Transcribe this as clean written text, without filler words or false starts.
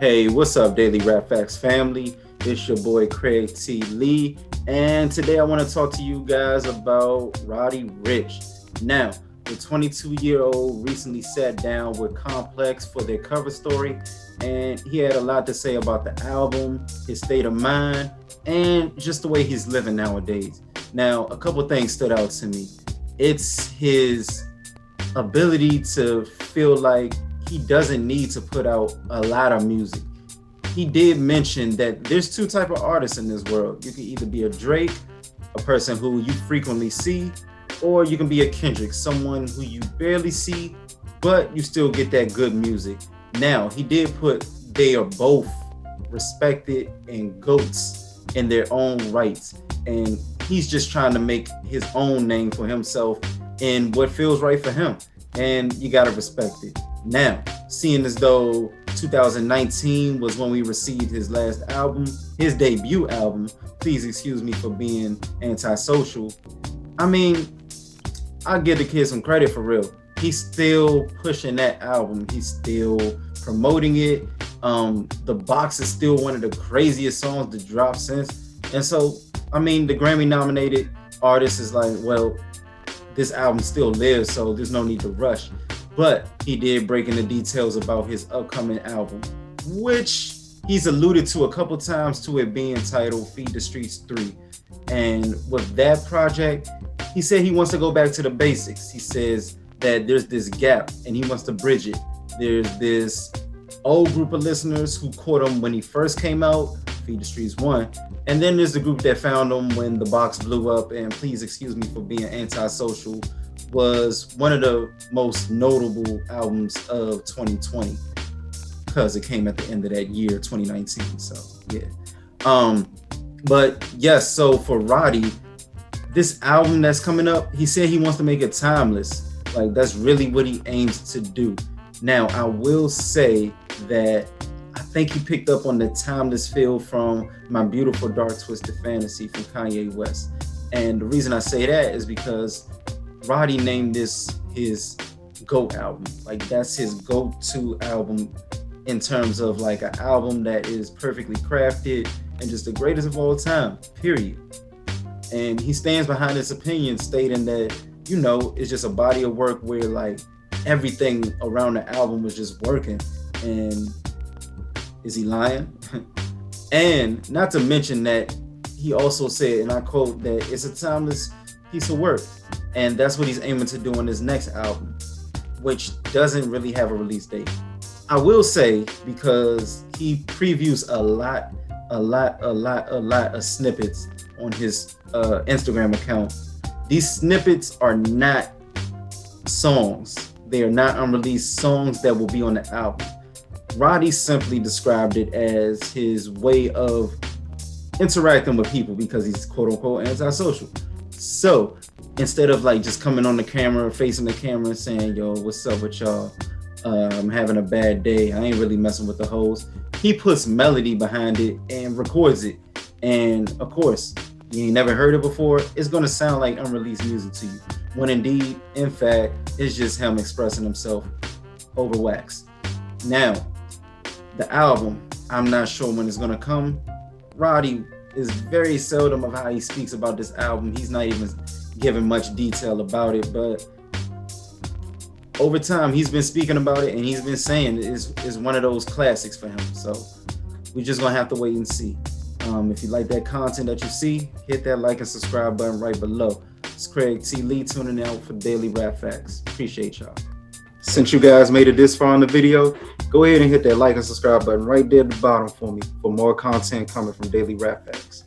Hey, what's up, Daily Rap Facts family? It's your boy Craig T. Lee, and today I want to talk to you guys about Roddy Ricch. Now, the 22-year-old recently sat down with Complex for their cover story, and he had a lot to say about the album, his state of mind, and just the way he's living nowadays. Now, a couple things stood out to me. It's his ability to feel like he doesn't need to put out a lot of music. He did mention that there's two type of artists in this world. You can either be a Drake, a person who you frequently see, or you can be a Kendrick, someone who you barely see, but you still get that good music. Now, he did put they are both respected and goats in their own rights. And he's just trying to make his own name for himself in what feels right for him. And you gotta respect it. Now, seeing as though 2019 was when we received his last album, his debut album, please excuse me for being antisocial. I mean, I give the kid some credit for real. He's still pushing that album. He's still promoting it. The Box is still one of the craziest songs to drop since. And so, I mean, the Grammy nominated artist is like, well, this album still lives, so there's no need to rush. But he did break into details about his upcoming album, which he's alluded to a couple times to it being titled Feed the Streets 3. And with that project, he said he wants to go back to the basics. He says that there's this gap and he wants to bridge it. There's this old group of listeners who caught him when he first came out, Feed the Streets 1. And then there's the group that found him when the Box blew up. And please excuse me for being antisocial, was one of the most notable albums of 2020 because it came at the end of that year, 2019. So yeah. But yes, so for Roddy, this album that's coming up, he said he wants to make it timeless. Like that's really what he aims to do. Now, I will say that I think he picked up on the timeless feel from My Beautiful Dark Twisted Fantasy from Kanye West. And the reason I say that is because Roddy named this his GOAT album. Like that's his go-to album in terms of like an album that is perfectly crafted and just the greatest of all time, period. And he stands behind his opinion stating that, you know, it's just a body of work where like everything around the album was just working. And is he lying? And not to mention that he also said, and I quote, that it's a timeless piece of work. And that's what he's aiming to do on his next album, which doesn't really have a release date. I will say, because he previews a lot of snippets on his Instagram account. These snippets are not songs. They are not unreleased songs that will be on the album. Roddy simply described it as his way of interacting with people because he's quote unquote antisocial. So instead of like just coming on the camera, facing the camera and saying, yo, what's up with y'all? I'm having a bad day. I ain't really messing with the hoes. He puts melody behind it and records it. And of course, you ain't never heard it before. It's going to sound like unreleased music to you. When indeed, in fact, it's just him expressing himself over wax. Now, the album, I'm not sure when it's going to come. Roddy is very seldom of how he speaks about this album. He's not even giving much detail about it, but over time he's been speaking about it and he's been saying it's one of those classics for him. So we're just gonna have to wait and see. If you like that content that you see, hit that like and subscribe button right below. It's Craig T. Lee tuning out for Daily Rap Facts. Appreciate y'all. Since you guys made it this far in the video, go ahead and hit that like and subscribe button right there at the bottom for me for more content coming from Daily Rap Facts.